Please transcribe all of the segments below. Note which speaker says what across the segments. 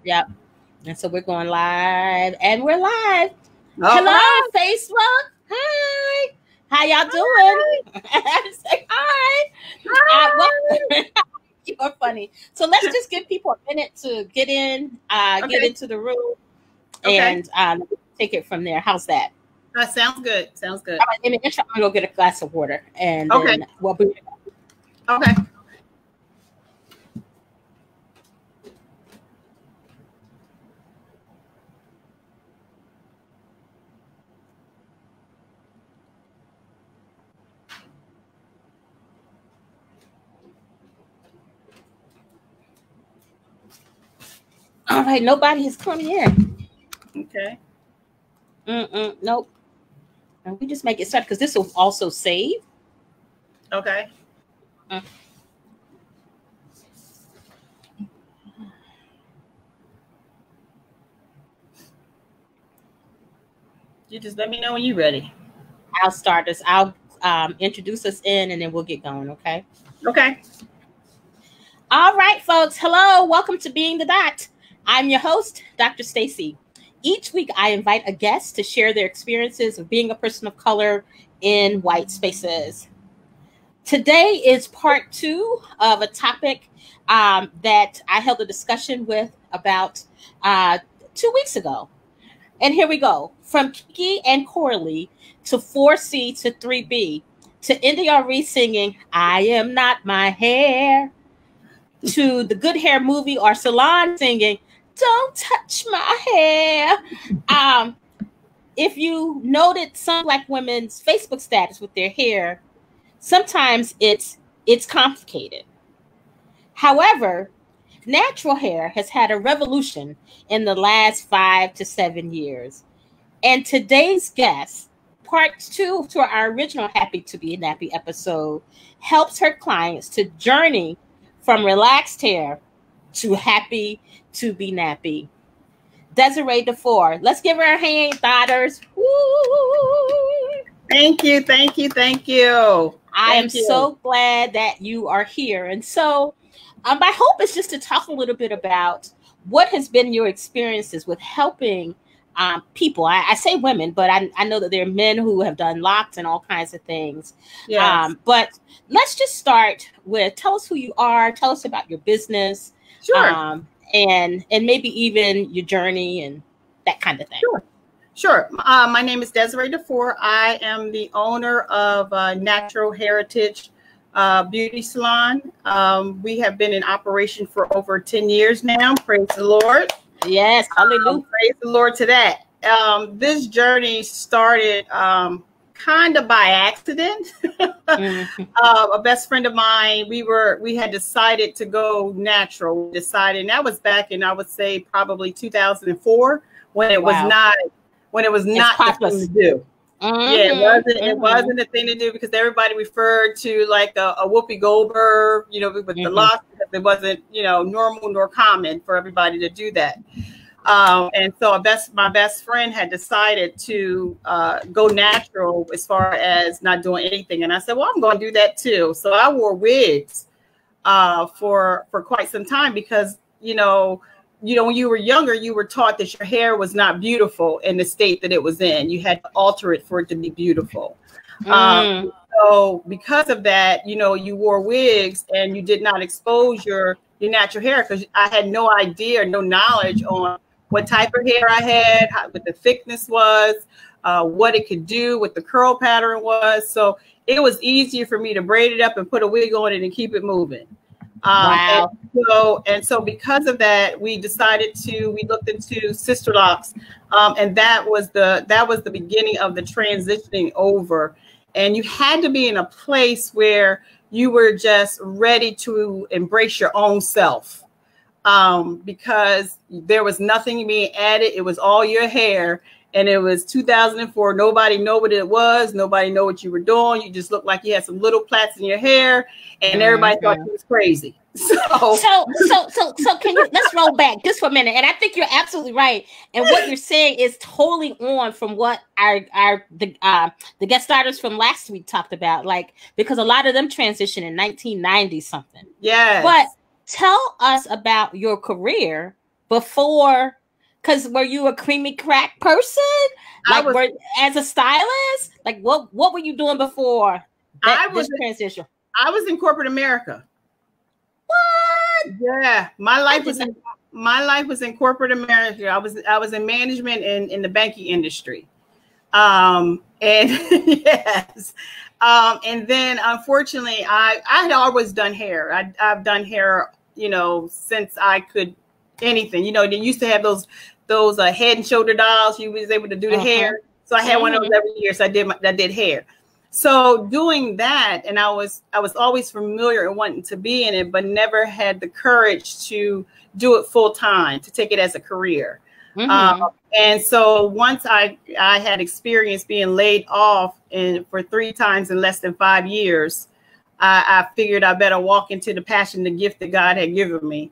Speaker 1: Yep. And so we're going live, and we're live.
Speaker 2: All
Speaker 1: Hello,
Speaker 2: right.
Speaker 1: Facebook. Hi. How y'all doing? Say hi.
Speaker 2: Hi.
Speaker 1: You are funny. So let's just give people a minute to get in, get into the room, and take it from there. How's that?
Speaker 2: Sounds good. Sounds good.
Speaker 1: All right, I'm going to go get a glass of water, and then we'll be
Speaker 2: okay.
Speaker 1: All right, nobody is coming in.
Speaker 2: Okay.
Speaker 1: Nope. And we just make it start because this will also save.
Speaker 2: Okay. You just let me know when you're ready.
Speaker 1: I'll start us. I'll introduce us in, and then we'll get going. Okay.
Speaker 2: Okay.
Speaker 1: All right, folks. Hello. Welcome to Being the Dot. I'm your host, Dr. Stacey. Each week, I invite a guest to share their experiences of being a person of color in white spaces. Today is part 2 of a topic that I held a discussion with about 2 weeks ago. And here we go. From kinky and coily to 4C to 3B to NDRE singing, I am not my hair, to the Good Hair movie or salon singing, don't touch my hair. If you noted some Black women's Facebook status with their hair, sometimes it's complicated. However, natural hair has had a revolution in the last 5 to 7 years. And today's guest, part 2 to our original Happy to Be Nappy episode, helps her clients to journey from relaxed hair to happy to be nappy. Desiree DeFoor. Let's give her a hand, daughters. Woo!
Speaker 2: Thank you. Thank you. Thank you.
Speaker 1: I am so glad that you are here. And so my hope is just to talk a little bit about what has been your experiences with helping people. I say women, but I know that there are men who have done locks and all kinds of things.
Speaker 2: Yes.
Speaker 1: But let's just start with, tell us who you are, tell us about your business.
Speaker 2: Sure.
Speaker 1: And maybe even your journey and that kind of thing.
Speaker 2: Sure. My name is Desiree DeFoor. I am the owner of Natural Heritage Beauty Salon. We have been in operation for over 10 years now. Praise the Lord.
Speaker 1: Yes. Hallelujah.
Speaker 2: Praise the Lord to that. This journey started kind of by accident. A best friend of mine, we had decided to go natural. And that was back in, I would say, probably 2004 when it was not the thing to do. Yeah, it wasn't a thing to do because everybody referred to like a Whoopi Goldberg, with the locks, because it wasn't, normal nor common for everybody to do that. And so my best friend had decided to go natural as far as not doing anything. And I said, well, I'm going to do that too. So I wore wigs for quite some time because, when you were younger, you were taught that your hair was not beautiful in the state that it was in. You had to alter it for it to be beautiful. So because of that, you wore wigs and you did not expose your natural hair because I had no idea, no knowledge on what type of hair I had, what the thickness was, what it could do, what the curl pattern was. So it was easier for me to braid it up and put a wig on it and keep it moving.
Speaker 1: Wow.
Speaker 2: And so because of that, we looked into sister locks. And that was the beginning of the transitioning over. And you had to be in a place where you were just ready to embrace your own self. Because there was nothing being added. It was all your hair. And it was 2004. Nobody knew what it was. Nobody knew what you were doing. You just looked like you had some little plaits in your hair, and everybody thought you was crazy. So
Speaker 1: can you, let's roll back just for a minute. And I think you're absolutely right. And what you're saying is totally on from what the guest starters from last week talked about. Like, because a lot of them transitioned in 1990 something.
Speaker 2: Yeah.
Speaker 1: But tell us about your career before? Because were you a creamy crack person? Like, as a stylist? Like, what were you doing before this transition?
Speaker 2: I was in corporate America.
Speaker 1: What?
Speaker 2: Yeah, my life was in corporate America. I was in management in the banking industry. And yes. And then unfortunately I had always done hair. I've done hair, you know, since I could anything. You know, they used to have those head and shoulder dolls. You was able to do the hair. So I had one of those every year. So I did hair. So doing that, and I was always familiar and wanting to be in it, but never had the courage to do it full time, to take it as a career. And so once I had experience being laid off for 3 times in less than 5 years, I figured I better walk into the passion, the gift that God had given me.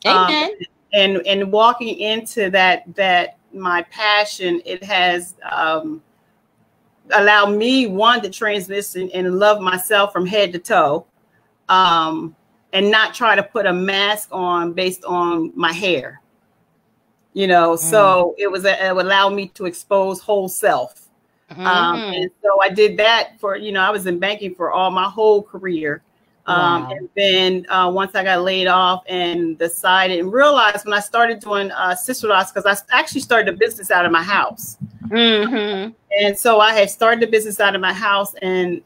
Speaker 1: Amen.
Speaker 2: And walking into that my passion, it has allowed me, one, to transition and love myself from head to toe, and not try to put a mask on based on my hair. You know, so it would allow me to expose whole self. And so I did that for, you know, I was in banking for my whole career. And then once I got laid off and decided and realized when I started doing sister loss, because I actually started a business out of my house. And so I had started a business out of my house, and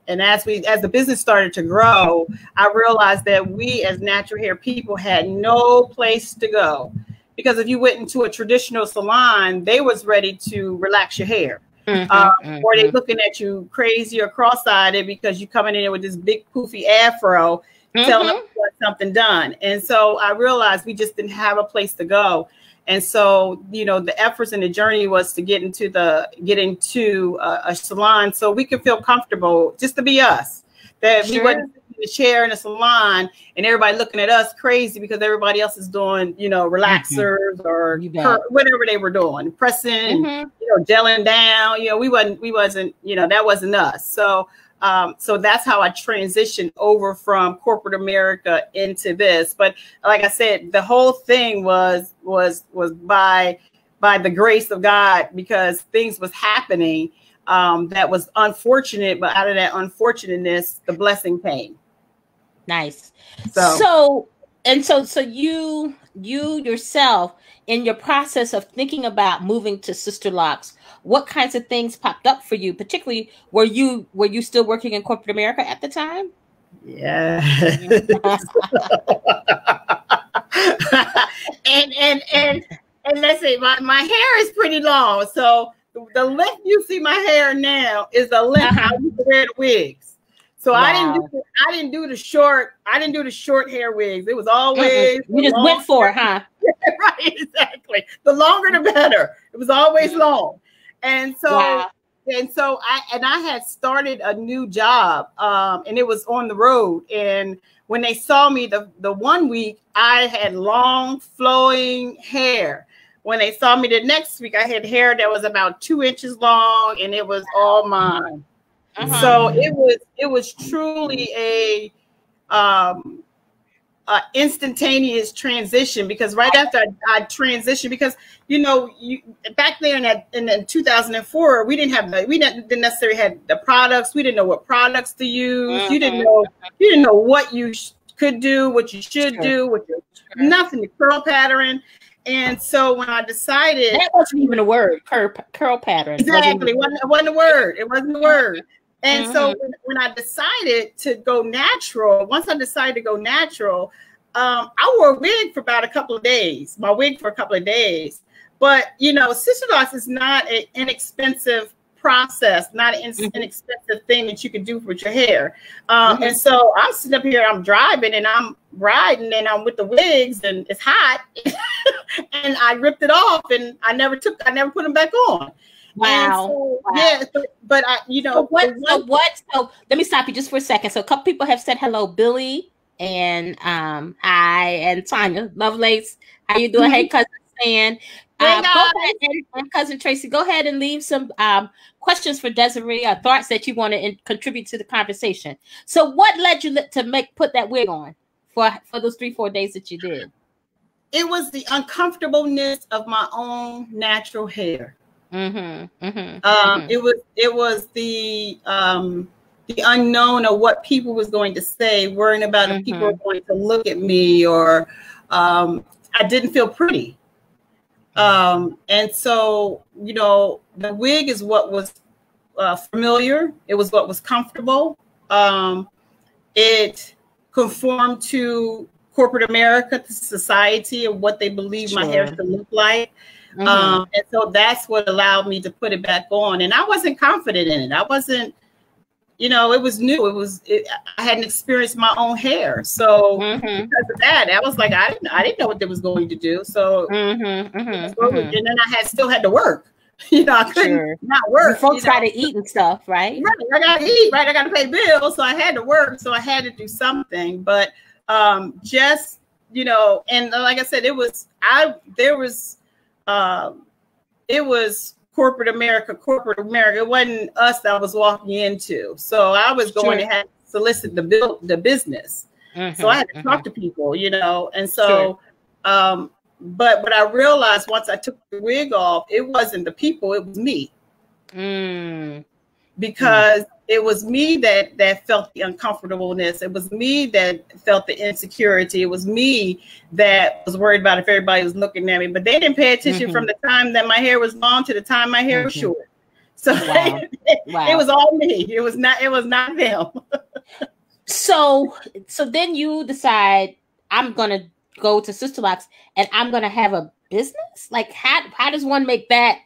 Speaker 2: as the business started to grow, I realized that we as natural hair people had no place to go. Because if you went into a traditional salon, they was ready to relax your hair. Or they looking at you crazy or cross-eyed because you coming in with this big poofy afro, telling them you want something done. And so I realized we just didn't have a place to go. And so, you know, the efforts and the journey was to get into a salon so we could feel comfortable just to be us. That we wasn't in the chair in a salon and everybody looking at us crazy because everybody else is doing, you know, relaxers or whatever they were doing, pressing, you know, gelling down. You know, we wasn't, you know, that wasn't us. So so that's how I transitioned over from corporate America into this. But like I said, the whole thing was by the grace of God, because things was happening that was unfortunate, but out of that unfortunateness, the blessing came.
Speaker 1: Nice. So you yourself, in your process of thinking about moving to Sister Locks, what kinds of things popped up for you? Particularly, were you still working in corporate America at the time?
Speaker 2: Yeah. and let's see, my hair is pretty long, so the length you see my hair now is the length I used to wear the wigs. So I didn't do the short hair wigs. It was always
Speaker 1: you just went for it, huh?
Speaker 2: Right, exactly. The longer the better. It was always long. And so I had started a new job, and it was on the road. And when they saw me the 1 week, I had long flowing hair. When they saw me the next week, I had hair that was about 2 inches long, and it was all mine. So it was truly a instantaneous transition, because right after I transitioned, because you know, back there in 2004, we didn't necessarily have the products. We didn't know what products to use. You didn't know what you could do, what you should do, nothing, the curl pattern. And so when I decided,
Speaker 1: that wasn't even a word, curl pattern.
Speaker 2: Exactly, it wasn't a word. It wasn't a word. And so when I decided to go natural, I wore a wig for about a couple of days. But you know, sister loss is not an inexpensive process, not an inexpensive thing that you can do with your hair. And so I'm sitting up here, I'm driving and I'm riding and I'm with the wigs and it's hot and I ripped it off and I never put them back on.
Speaker 1: Wow.
Speaker 2: So, yeah, but I, you know,
Speaker 1: so let me stop you just for a second. So a couple people have said hello, Billy and hi, and Tanya Lovelace. How you doing? Hey, cousin Stan. Go ahead, and cousin Tracy, go ahead and leave some questions for Desiree or thoughts that you want to contribute to the conversation. So what led you to put that wig on for those 3-4 days that you did?
Speaker 2: it was the uncomfortableness of my own natural hair. It was the unknown of what people was going to say, worrying about if people were going to look at me, or I didn't feel pretty. And so, you know, the wig is what was familiar. It was what was comfortable. It conformed to corporate America, to society, and what they believe my hair should look like. And so that's what allowed me to put it back on. And I wasn't confident in it. I wasn't, you know, it was new. I hadn't experienced my own hair. So because of that, I was like, I didn't know what they was going to do. So, and then I still had to work. You know, I couldn't not work.
Speaker 1: Folks got to eat and stuff, right?
Speaker 2: Right. I got to eat, right? I got to pay bills. So I had to work. So I had to do something. But just, you know, and like I said, it was corporate America. It wasn't us that I was walking into. So I was going to have to solicit the business. So I had to talk to people, you know, and so, but what I realized once I took the wig off, it wasn't the people, it was me. Because it was me that felt the uncomfortableness. It was me that felt the insecurity. It was me that was worried about if everybody was looking at me. But they didn't pay attention from the time that my hair was long to the time my hair was short. So it was all me. It was not them.
Speaker 1: So then you decide, I'm gonna go to Sister Locks and I'm gonna have a business. Like how does one make that?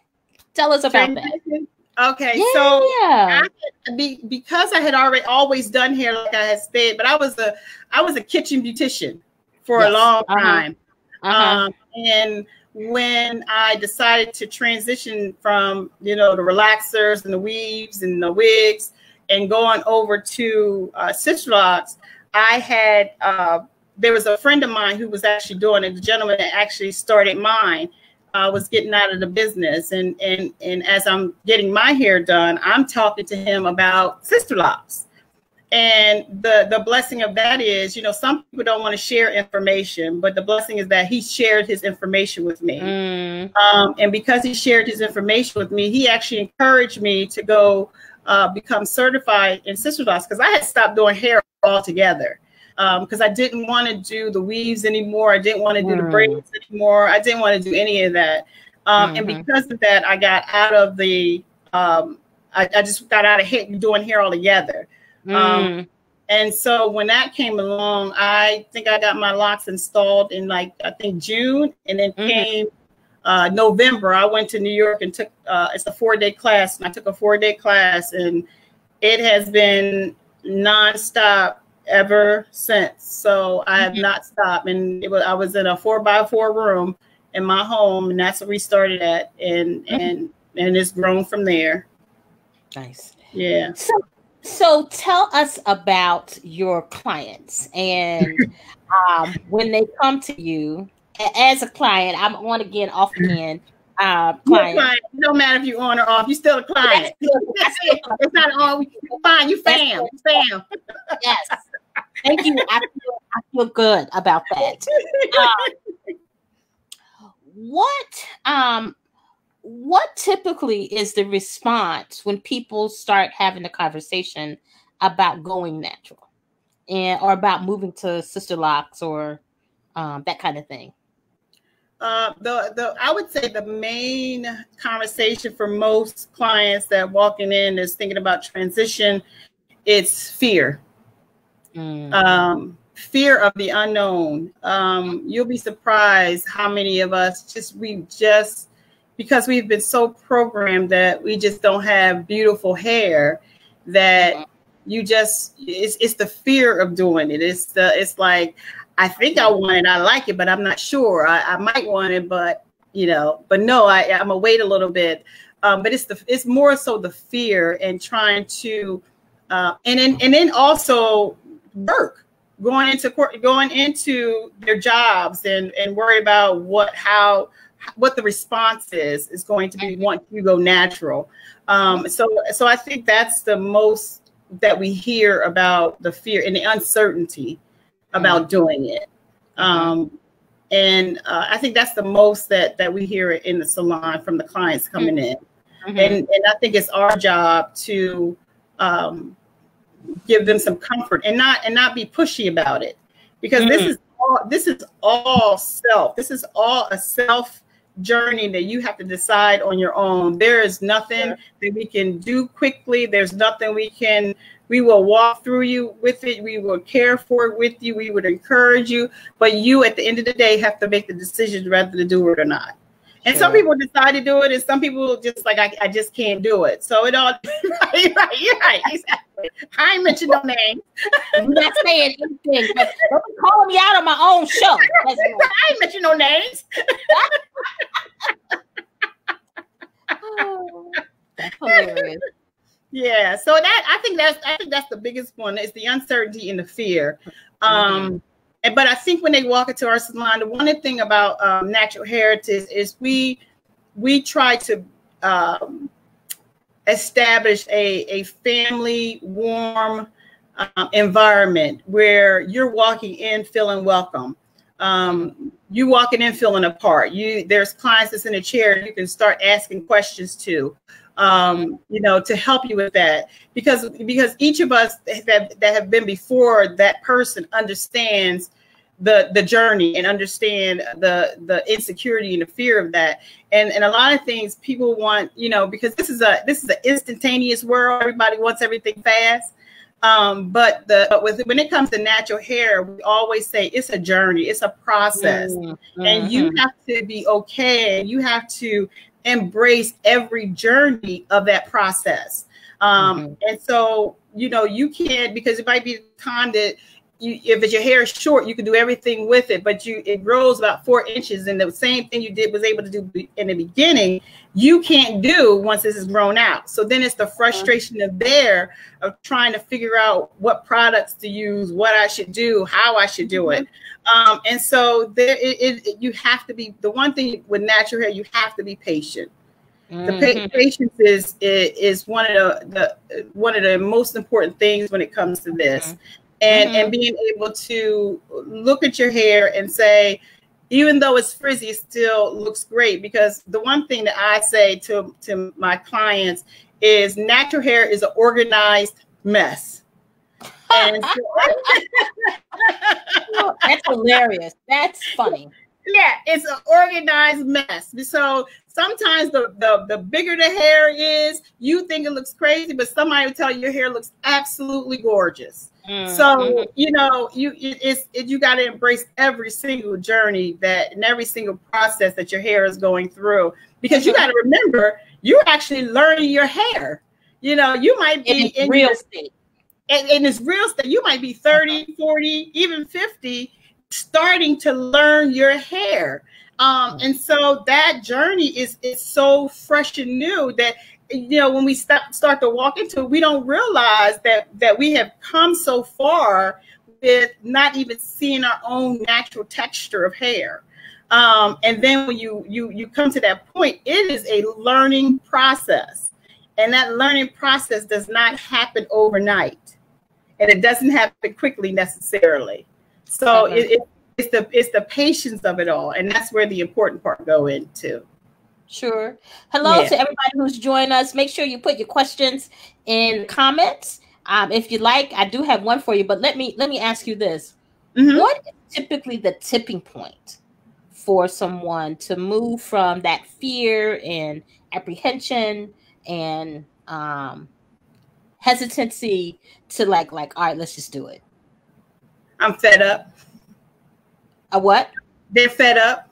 Speaker 1: Tell us about that.
Speaker 2: Okay, because I had always done hair, like I had said, but I was a kitchen beautician for a long time. And when I decided to transition from, you know, the relaxers and the weaves and the wigs and going over to Sister Locks, I had there was a friend of mine who was actually doing it. The gentleman that actually started mine was getting out of the business, and as I'm getting my hair done, I'm talking to him about Sister Locks. And the blessing of that is, you know, some people don't want to share information, but the blessing is that he shared his information with me. And because he shared his information with me, he actually encouraged me to go become certified in Sister Locks, because I had stopped doing hair altogether. Because I didn't want to do the weaves anymore. I didn't want to do the braids anymore. I didn't want to do any of that. And because of that, I got out of the, I just got out of doing hair altogether. And so when that came along, I think I got my locks installed in I think June, and then came November, I went to New York and took, it's a 4-day class, and I took a 4-day class, and it has been nonstop ever since. So I have not stopped, and I was in a 4x4 room in my home, and that's where we started at, and it's grown from there.
Speaker 1: Nice.
Speaker 2: Yeah.
Speaker 1: So tell us about your clients, and when they come to you as a client. I'm on again, off again. Client.
Speaker 2: It don't matter if you're on or off. You're still a client. It's not on. You're fine. You fam.
Speaker 1: Yes. Thank you. I feel good about that. What typically is the response when people start having a conversation about going natural, or about moving to Sister Locks, or that kind of thing?
Speaker 2: I would say the main conversation for most clients that walking in is thinking about transition. It's fear. Fear of the unknown. You'll be surprised how many of us because we've been so programmed that we just don't have beautiful hair, that it's the fear of doing it. It's like, I think I want it, I like it, but I'm not sure. I might want it, but no, I'm gonna wait a little bit. But it's more so the fear, and trying to, and then also work, going into their jobs, and worry about what the response is going to be once you go natural. So I think that's the most that we hear about, the fear and the uncertainty about doing it. And I think that's the most that we hear in the salon from the clients coming in. And I think it's our job to give them some comfort and not be pushy about it, because this is all self. This is all a self journey that you have to decide on your own. There is nothing that we can do quickly. There's nothing we will walk through you with it. We will care for it with you. We would encourage you, but you at the end of the day have to make the decision whether to do it or not. And some people decide to do it, and some people just like, I just can't do it. So it all, you're right, exactly. I ain't mentioned no names.
Speaker 1: I'm not saying anything, but don't be calling me out on my own show.
Speaker 2: I ain't mentioned no names.
Speaker 1: Oh, that's hilarious.
Speaker 2: Yeah, so I think that's the biggest one, is the uncertainty and the fear. But I think when they walk into our salon, the one thing about Natural Heritage is we try to establish a family warm environment where you're walking in feeling welcome. You walking in feeling a part. There's clients that's in a chair you can start asking questions to. To help you with that, because each of us that have been before that person understands the journey and understand the insecurity and the fear of that. And a lot of things people want, because this is an instantaneous world. Everybody wants everything fast. But when it comes to natural hair, we always say it's a journey, it's a process, and you have to be okay. And you have to embrace every journey of that process. And so, you can't, because it might be the time that if your hair is short, you can do everything with it, but it grows about 4 inches, and the same thing you was able to do in the beginning, you can't do once this is grown out. So then it's the frustration of trying to figure out what products to use, what I should do, how I should do it. And so you have to be, the one thing with natural hair, you have to be patient. The patience is one of the most important things when it comes to this. And being able to look at your hair and say, even though it's frizzy, it still looks great. Because the one thing that I say to my clients is natural hair is an organized mess. And
Speaker 1: so, that's hilarious. That's funny.
Speaker 2: Yeah, it's an organized mess. So sometimes the bigger the hair is, you think it looks crazy, but somebody will tell you your hair looks absolutely gorgeous. So you got to embrace every single journey and every single process that your hair is going through, because you got to remember you're actually learning your hair. You might be in
Speaker 1: real state.
Speaker 2: In this real estate, you might be 30, 40, even 50, starting to learn your hair. And so that journey is so fresh and new that, when we start to walk into it, we don't realize that we have come so far with not even seeing our own natural texture of hair. And then when you come to that point, it is a learning process. And that learning process does not happen overnight. And it doesn't happen quickly necessarily. So it's the patience of it all. And that's where the important part go into.
Speaker 1: Sure. Hello to everybody who's joined us. Make sure you put your questions in the comments. If you like, I do have one for you, but let me ask you this. What is typically the tipping point for someone to move from that fear and apprehension and hesitancy to like, all right, let's just do it?
Speaker 2: I'm fed up.
Speaker 1: A what?
Speaker 2: They're fed up.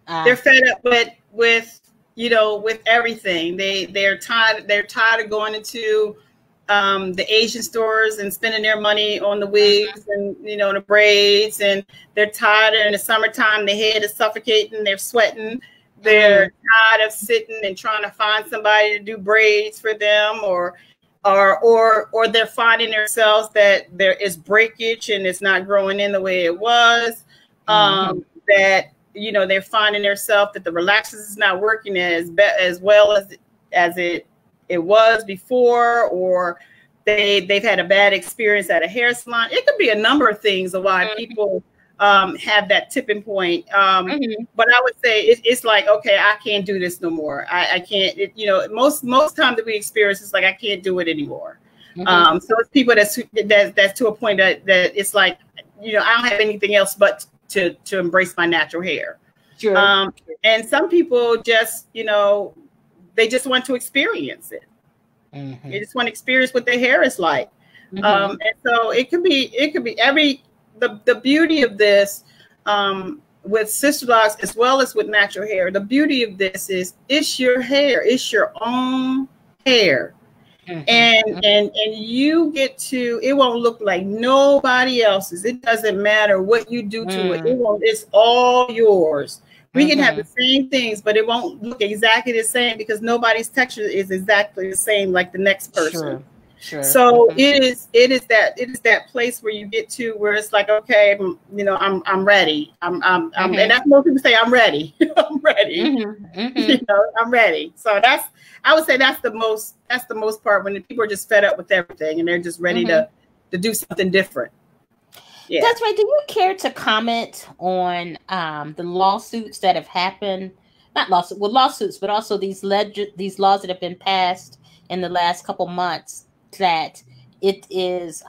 Speaker 2: They're fed up with everything. They're tired of going into the Asian stores and spending their money on the wigs and the braids, and they're tired in the summertime. Their head is suffocating. They're sweating. They're tired of sitting and trying to find somebody to do braids for them, or they're finding themselves that there is breakage and it's not growing in the way it was. That they're finding themselves that the relaxers is not working as well as it was before, or they've had a bad experience at a hair salon. It could be a number of things of why people have that tipping point. But I would say it's like, okay, I can't do this no more. I can't, most times that we experience, it's like, I can't do it anymore. So it's people that's to a point that it's like, I don't have anything else but to embrace my natural hair.
Speaker 1: Sure.
Speaker 2: And some people just, they just want to experience it. They just want to experience what their hair is like. And so it could be the beauty of this, with sister locks as well as with natural hair, the beauty of this is it's your hair, it's your own hair. And you get to, it won't look like nobody else's. It doesn't matter what you do to it. It's all yours. We can have the same things, but it won't look exactly the same because nobody's texture is exactly the same like the next person. Sure. So it is that place where you get to where it's like, okay, I'm ready. I'm and that's most people say I'm ready. I'm ready. I'm ready. So I would say that's the most part, when the people are just fed up with everything and they're just ready to do something different. Yeah.
Speaker 1: That's right. Do you care to comment on the lawsuits that have happened? Not lawsuits, but also these laws that have been passed in the last couple months, that it is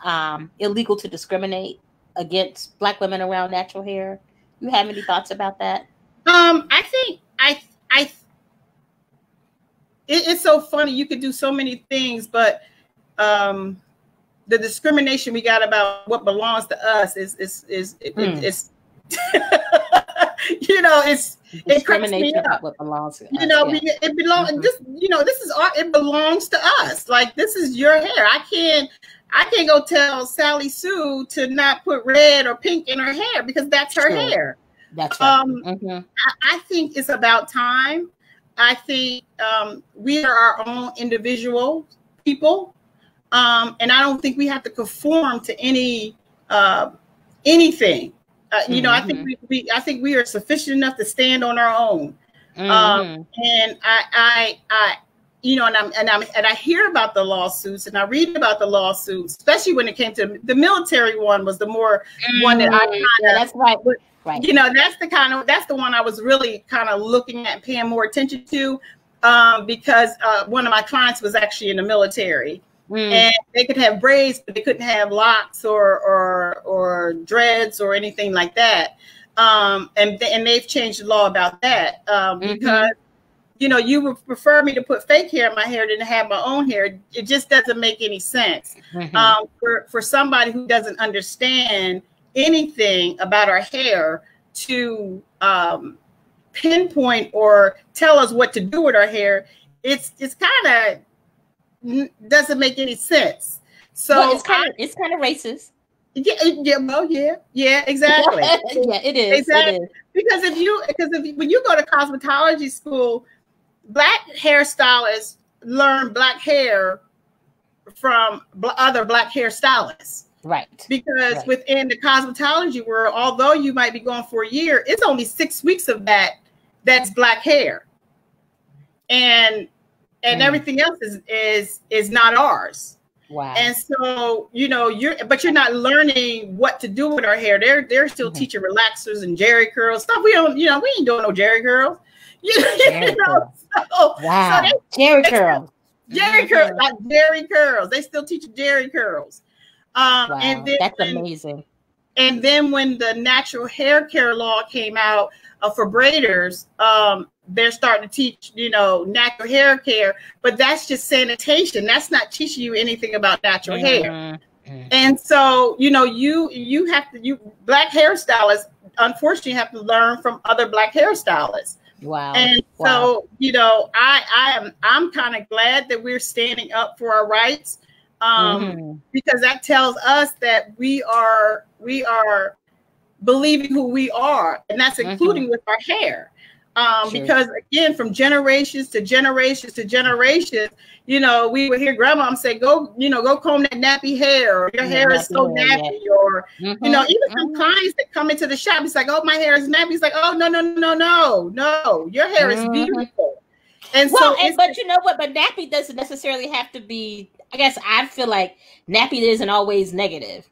Speaker 1: illegal to discriminate against Black women around natural hair. You have any thoughts about that?
Speaker 2: I think it's so funny. You could do so many things, but the discrimination we got about what belongs to us is it's it cracks me up. What belongs to us. It belongs. It belongs to us. Like, this is your hair. I can't go tell Sally Sue to not put red or pink in her hair because that's her hair.
Speaker 1: That's right.
Speaker 2: I think it's about time. I think we are our own individual people. And I don't think we have to conform to anything. I think we are sufficient enough to stand on our own. And I hear about the lawsuits and I read about the lawsuits, especially when it came to the military one was the more one that I
Speaker 1: that's right. Right.
Speaker 2: That's the one I was really kind of looking at and paying more attention to, because one of my clients was actually in the military. And they could have braids, but they couldn't have locks or dreads or anything like that. And they've changed the law about that, because you would prefer me to put fake hair in my hair than to have my own hair. It just doesn't make any sense. For somebody who doesn't understand anything about our hair to pinpoint or tell us what to do with our hair, it's kind of doesn't make any sense. So
Speaker 1: it's kind of racist.
Speaker 2: Yeah, exactly.
Speaker 1: Yeah, it is.
Speaker 2: Exactly.
Speaker 1: It is.
Speaker 2: Because when you go to cosmetology school, Black hairstylists learn Black hair from other Black hairstylists.
Speaker 1: Right.
Speaker 2: Because within the cosmetology world, although you might be going for a year, it's only 6 weeks of that's Black hair. And everything else is not ours. Wow. And so, you're not learning what to do with our hair. They're still teaching relaxers and jerry curls stuff. We ain't doing no jerry curls.
Speaker 1: Wow. Jerry curls.
Speaker 2: Jerry curls, like jerry curls. They still teach jerry curls.
Speaker 1: Wow. And then that's amazing.
Speaker 2: And then when the natural hair care law came out for braiders, they're starting to teach, natural hair care, but that's just sanitation. That's not teaching you anything about natural hair. And so, you have to, Black hairstylists, unfortunately, have to learn from other Black hairstylists.
Speaker 1: Wow.
Speaker 2: And so, I'm kind of glad that we're standing up for our rights, because that tells us that we are believing who we are, and that's including with our hair. Because again, from generations to generations to generations, we would hear grandma say, go comb that nappy hair, or your hair is so nappy, or, even some clients that come into the shop, it's like, oh, my hair is nappy. It's like, oh, no, your hair is beautiful. And
Speaker 1: but you know what, but nappy doesn't necessarily have to be, I guess I feel like nappy isn't always negative.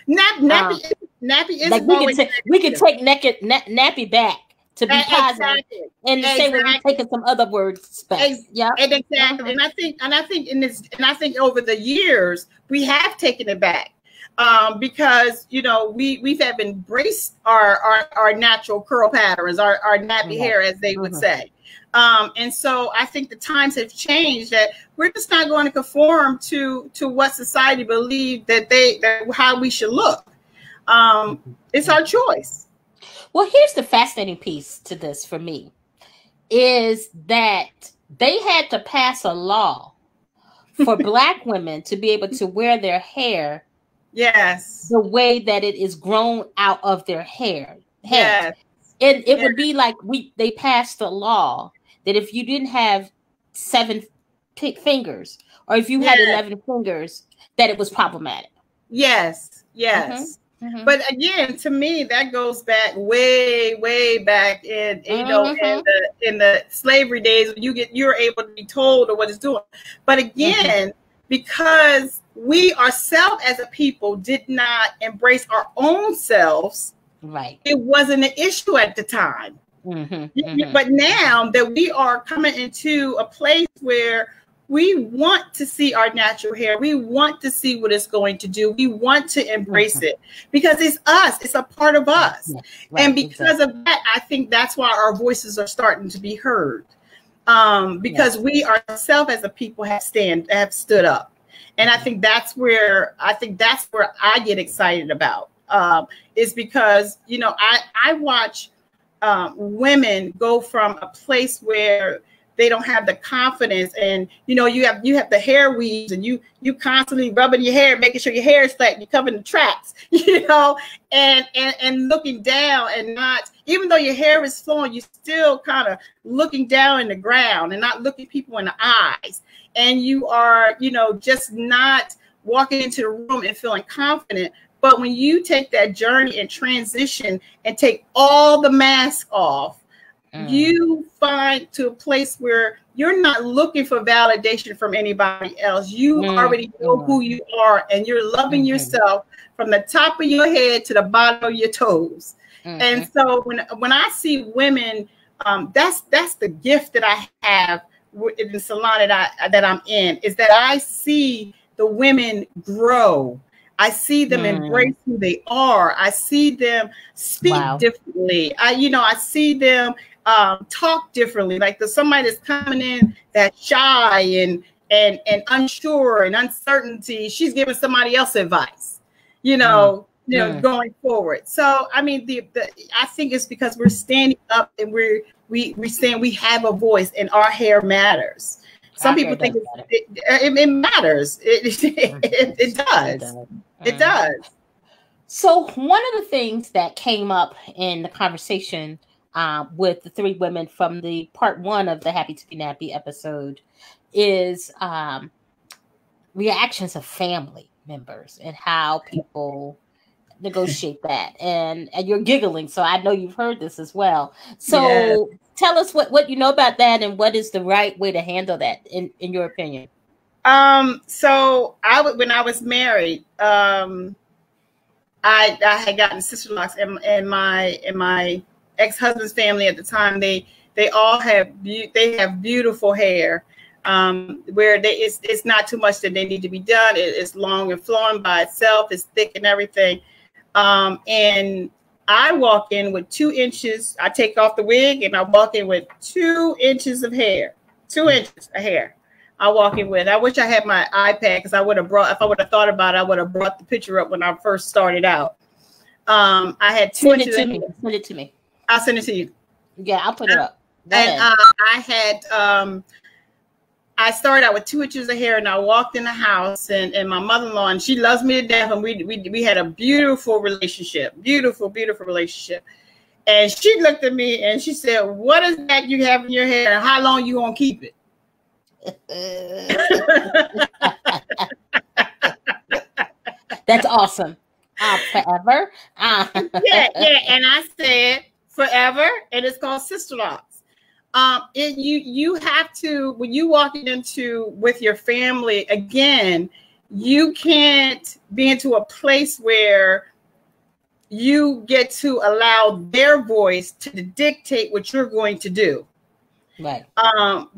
Speaker 2: Nappy Nappy is
Speaker 1: like we can take nappy back to be positive,
Speaker 2: exactly.
Speaker 1: in the same way we're taking some other words back. Yeah,
Speaker 2: exactly. And I think over the years we have taken it back, because we have embraced our natural curl patterns, our nappy hair, as they would say. And so I think the times have changed, that we're just not going to conform to what society believed that how we should look. It's our choice.
Speaker 1: Well, here's the fascinating piece to this for me, is that they had to pass a law for Black women to be able to wear their hair the way that it is grown out of their hair. Yes. It would be like they passed a law that if you didn't have 7 fingers, or if you had 11 fingers, that it was problematic. Yes.
Speaker 2: But again, to me, that goes back way back in in the slavery days. You're able to be told what it's doing. But again, because we ourselves as a people did not embrace our own selves, right? It wasn't an issue at the time. But now that we are coming into a place where we want to see our natural hair, we want to see what it's going to do, we want to embrace it, because it's us, it's a part of us. And because of that, I think that's why our voices are starting to be heard, because we ourselves as a people have stood up. And I think that's where I get excited about, is because I watch women go from a place where they don't have the confidence, and you have the hair weaves, and you constantly rubbing your hair, making sure your hair is flat, you're covering the tracks, and looking down, and not, even though your hair is flowing, you're still kind of looking down in the ground and not looking people in the eyes, and you are just not walking into the room and feeling confident. But when you take that journey and transition and take all the mask off, you find to a place where you're not looking for validation from anybody else. You already know who you are, and you're loving yourself from the top of your head to the bottom of your toes. And so when I see women, that's the gift that I have in the salon that I'm in, is that I see the women grow. I see them embrace who they are. I see them speak differently. I see them talk differently. Like there's somebody that's coming in that's shy and unsure and uncertainty. She's giving somebody else advice, going forward. So I mean, I think it's because we're standing up and we're saying we have a voice and our hair matters. Some people think it matters. It does. It does.
Speaker 1: So one of the things that came up in the conversation with the 3 women from the part 1 of the Happy to Be Nappy episode is reactions of family members and how people negotiate that. And you're giggling, so I know you've heard this as well. So tell us what you know about that, and what is the right way to handle that in your opinion?
Speaker 2: So when I was married, I had gotten sister locks, and my ex-husband's family at the time, they all have beautiful hair, where it's not too much that they need to be done. It's long and flowing by itself. It's thick and everything. And I walk in with 2 inches. I take off the wig and I walk in with 2 inches of hair. 2 inches of hair. I walk in with. I wish I had my iPad, because if I would have thought about it, I would have brought the picture up when I first started out. I had 2 inches.
Speaker 1: Send it to me.
Speaker 2: I'll send it to you.
Speaker 1: Yeah, I'll put it up.
Speaker 2: And I started out with 2 inches of hair, and I walked in the house, and my mother-in-law, and she loves me to death, and we had a beautiful relationship, beautiful relationship. And she looked at me and she said, "What is that you have in your hair, and how long you gonna keep it?"
Speaker 1: That's awesome. Forever.
Speaker 2: Yeah. And I said forever, and it's called sister locks. You have to, when you walk into with your family, again, you can't be into a place where you get to allow their voice to dictate what you're going to do.
Speaker 1: Right.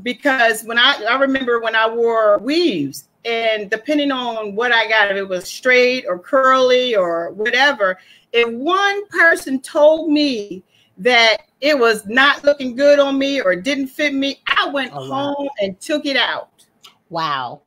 Speaker 2: Because when I remember when I wore weaves, and depending on what I got, if it was straight or curly or whatever, if one person told me that it was not looking good on me or didn't fit me, I went home and took it out.
Speaker 1: Wow.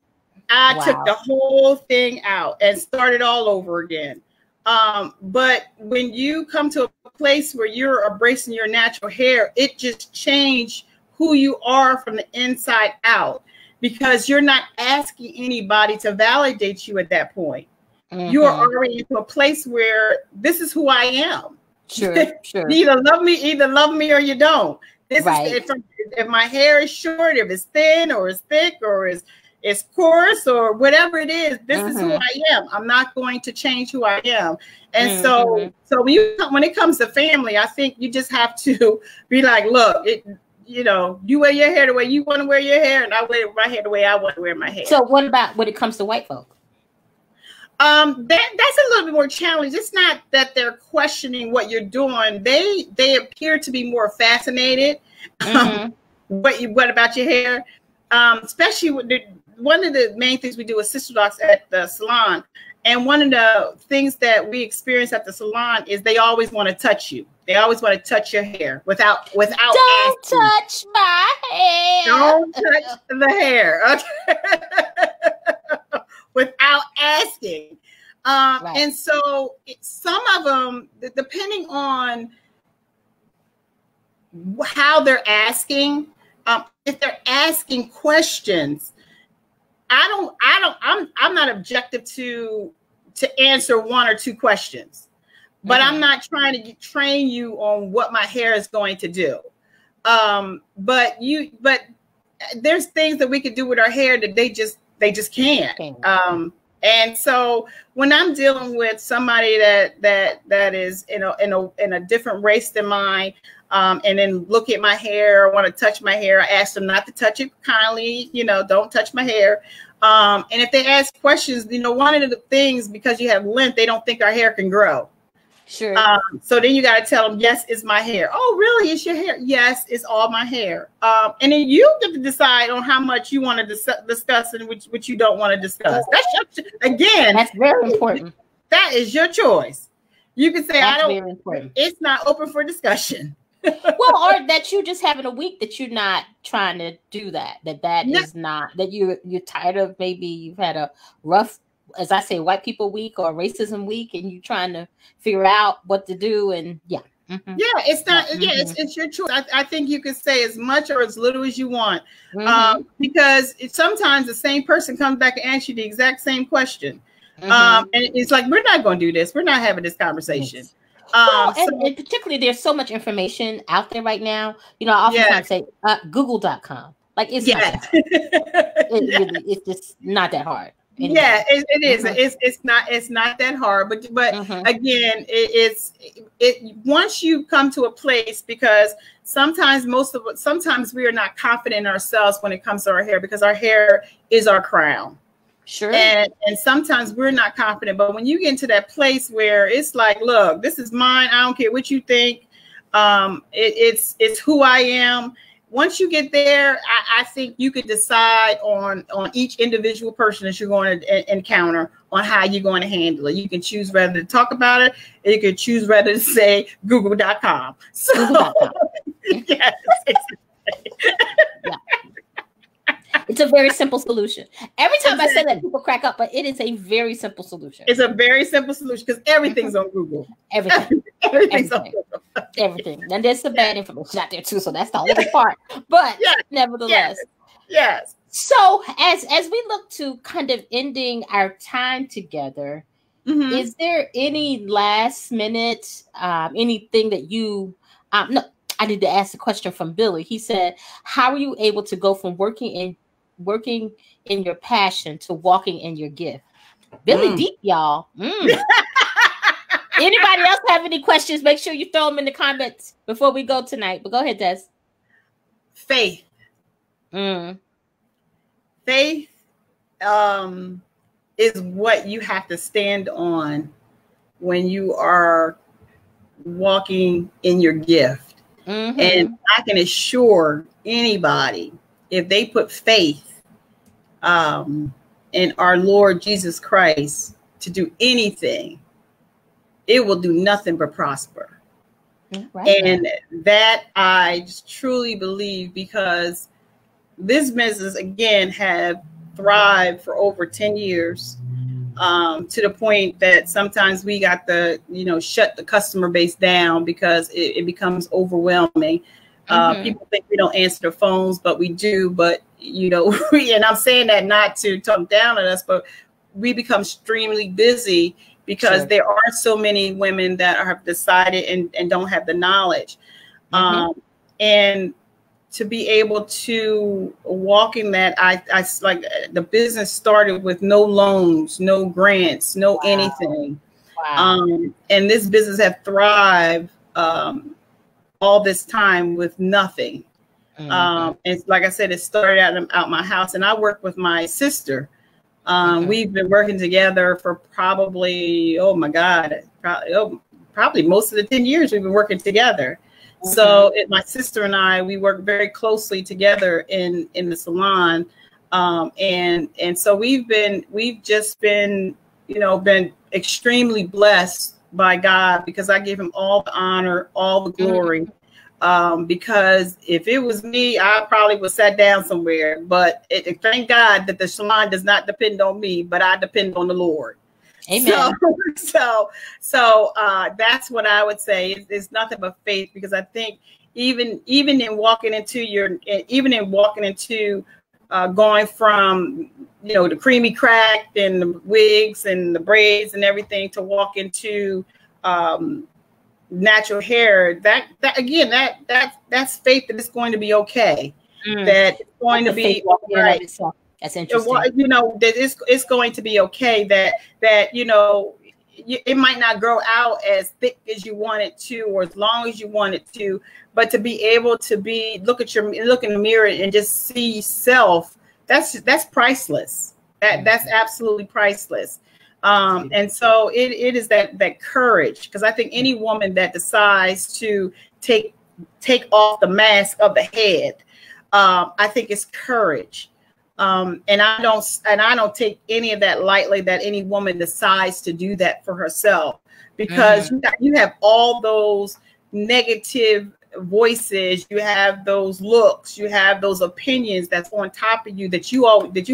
Speaker 2: I took the whole thing out and started all over again. But when you come to a place where you're embracing your natural hair, it just changed who you are from the inside out, because you're not asking anybody to validate you at that point. Mm-hmm. You are already into a place where this is who I am.
Speaker 1: Sure.
Speaker 2: You either love me or you don't. This is if my hair is short, if it's thin or it's thick or it's coarse or whatever it is, this is who I am. I'm not going to change who I am. And so when it comes to family, I think you just have to be like, look, you wear your hair the way you want to wear your hair, and I wear my hair the way I want to wear my hair.
Speaker 1: So what about when it comes to white folk?
Speaker 2: That's a little bit more challenging. It's not that they're questioning what you're doing. They appear to be more fascinated. What about your hair? Especially with one of the main things we do with sister docs at the salon. And one of the things that we experience at the salon is they always want to touch you. They always want to touch your hair without
Speaker 1: Don't
Speaker 2: asking.
Speaker 1: Touch my hair.
Speaker 2: Don't touch the hair. Okay. Without asking. And so some of them, depending on how they're asking, if they're asking questions, I'm not objective to answer one or two questions, but I'm not trying to train you on what my hair is going to do. But there's things that we could do with our hair that they just can't. And so when I'm dealing with somebody that is in a different race than mine, and then look at my hair, want to touch my hair, I ask them not to touch it kindly, don't touch my hair. And if they ask questions, one of the things, because you have length, they don't think our hair can grow.
Speaker 1: Sure.
Speaker 2: So then you got to tell them, yes, it's my hair. Oh, really? It's your hair? Yes, it's all my hair. And then you get to decide on how much you want to discuss and which you don't want to discuss. That's
Speaker 1: very important.
Speaker 2: That is your choice. You can say,
Speaker 1: very important.
Speaker 2: It's not open for discussion.
Speaker 1: Well, or that you just having a week that you're not trying to do that is not, that you're tired of, maybe you've had a rough, as I say, white people week or racism week, and you're trying to figure out what to do. And
Speaker 2: it's not, it's your choice. I think you could say as much or as little as you want, because sometimes the same person comes back and asks you the exact same question. And it's like, we're not going to do this. We're not having this conversation.
Speaker 1: Yes. And particularly, there's so much information out there right now. I oftentimes say Google.com. Like, it's not that hard. Really, it's just not that hard. Anyway.
Speaker 2: Yeah, it is. It's not that hard. But again, it's once you come to a place, because sometimes we are not confident in ourselves when it comes to our hair, because our hair is our crown.
Speaker 1: Sure.
Speaker 2: And sometimes we're not confident, but when you get into that place where it's like, look, this is mine. I don't care what you think. It's who I am. Once you get there, I think you could decide on each individual person that you're going to encounter on how you're going to handle it. You can choose whether to talk about it, or you can choose whether to say Google.com. So,
Speaker 1: Google.com.
Speaker 2: Yes.
Speaker 1: Yeah. It's a very simple solution. Every time I say that, people crack up, but it is a very simple solution.
Speaker 2: It's a very simple solution because everything's on Google.
Speaker 1: Everything's on Google. Everything. And there's some bad information out there too, so that's the only part. But nevertheless.
Speaker 2: Yes.
Speaker 1: So as we look to kind of ending our time together, is there any last minute anything that you no, I need to ask a question from Billy. He said, how are you able to go from working in your passion to walking in your gift? Billy deep, y'all. Anybody else have any questions? Make sure you throw them in the comments before we go tonight. But go ahead, Des.
Speaker 2: Faith. Faith is what you have to stand on when you are walking in your gift. And I can assure anybody, if they put faith in our Lord Jesus Christ to do anything, it will do nothing but prosper. Right. And that I truly believe, because this business, again, have thrived for over 10 years, to the point that sometimes we got to, shut the customer base down because it becomes overwhelming. People think we don't answer the phones, but we do. But, and I'm saying that not to talk down on us, but we become extremely busy because there are so many women that have decided and don't have the knowledge. And to be able to walk in that, I like, the business started with no loans, no grants, no anything. And this business have thrived all this time with nothing. And like I said, it started out my house, and I work with my sister. We've been working together for probably, probably most of the 10 years we've been working together. So my sister and I, we work very closely together in the salon. And so we've just been, been extremely blessed by God, because I give him all the honor, all the glory. Because if it was me, I probably would sat down somewhere, but thank God that the salon does not depend on me, but I depend on the Lord. Amen. So that's what I would say. It's nothing but faith, because I think even in walking into going from, the creamy cracked and the wigs and the braids and everything, to walk into natural hair, that's faith that it's going to be okay. That it's going to be right. That's interesting. That it's going to be okay. That it might not grow out as thick as you want it to, or as long as you want it to, but to be able to look in the mirror and just see self. That's priceless. That's absolutely priceless. And so it is that courage, because I think any woman that decides to take off the mask of the head, I think it's courage. And I don't take any of that lightly, that any woman decides to do that for herself, because you have all those negative voices, you have those looks, you have those opinions that's on top of you, that you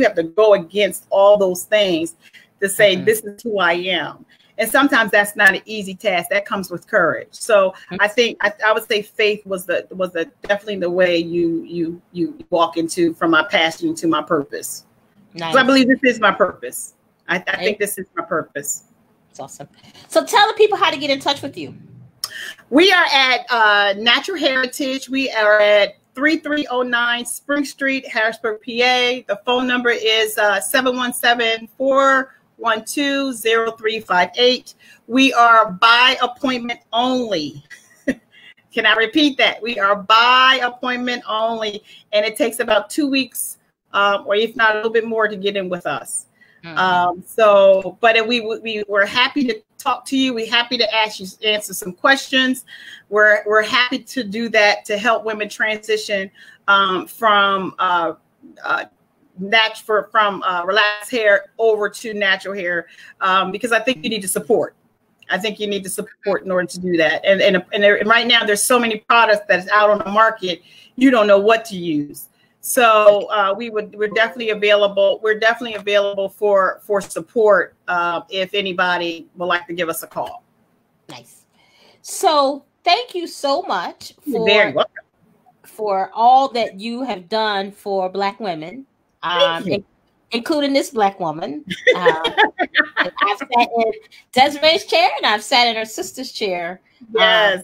Speaker 2: have to go against all those things to say, this is who I am. And sometimes that's not an easy task. That comes with courage. So I think I would say faith was definitely the way you walk into, from my passion to my purpose. Nice. So I believe this is my purpose. I think this is my purpose.
Speaker 1: That's awesome. So tell the people how to get in touch with you.
Speaker 2: We are at Natural Heritage. We are at 3309 Spring Street, Harrisburg, PA. The phone number is 717-412-0358. We are by appointment only. Can I repeat that? We are by appointment only, and it takes about 2 weeks, or if not a little bit more, to get in with us. But we're happy to talk to you. We're happy to answer some questions. We're happy to do that, to help women transition from relaxed hair over to natural hair, because I think you need to support. I think you need to support in order to do that. And right now there's so many products that's out on the market, you don't know what to use. So we're definitely available. We're definitely available for support if anybody would like to give us a call.
Speaker 1: Nice. So thank you so much
Speaker 2: You're very welcome.
Speaker 1: For all that you have done for Black women, including this Black woman. I've sat in Desiree's chair, and I've sat in her sister's chair.
Speaker 2: Yes.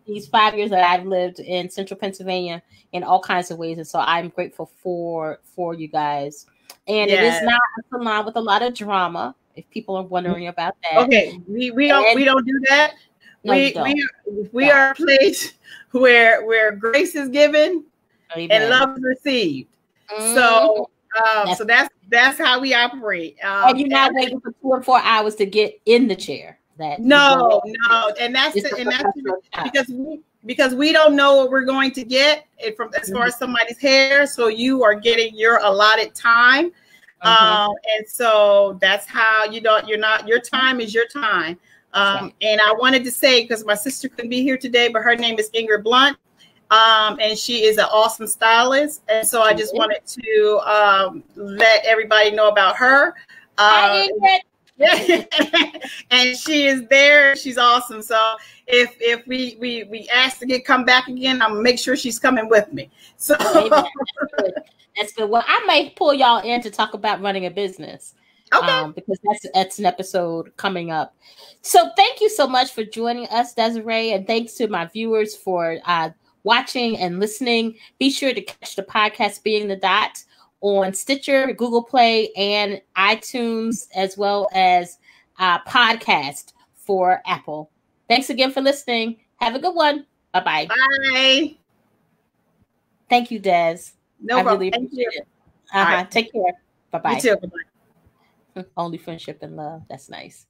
Speaker 1: These 5 years that I've lived in Central Pennsylvania in all kinds of ways, and so I'm grateful for you guys. And it is not a salon with a lot of drama, if people are wondering about that.
Speaker 2: Okay, we don't do that. We are a place where grace is given and love is received. So that's how we operate.
Speaker 1: And you're not waiting for 2 or 4 hours to get in the chair. that
Speaker 2: No, and that's because we don't know what we're going to get from as far as somebody's hair. So you are getting your allotted time, and so that's how your time is your time. And I wanted to say, because my sister couldn't be here today, but her name is Ingrid Blunt, and she is an awesome stylist, and so I just wanted to let everybody know about her.
Speaker 1: Hi, Ingrid.
Speaker 2: And she is there. She's awesome. So if we ask to come back again, I'm gonna make sure she's coming with me. So
Speaker 1: that's good. Well, I might pull y'all in to talk about running a business.
Speaker 2: Okay.
Speaker 1: Because that's an episode coming up. So thank you so much for joining us, Desiree, and thanks to my viewers for watching and listening. Be sure to catch the podcast Being the Dot on Stitcher, Google Play, and iTunes, as well as podcast for Apple. Thanks again for listening. Have a good one. Bye-bye.
Speaker 2: Bye.
Speaker 1: Thank you, Des.
Speaker 2: No problem. Really appreciate
Speaker 1: it. Right. Take care. Bye-bye.
Speaker 2: You too. Bye-bye.
Speaker 1: Only friendship and love. That's nice.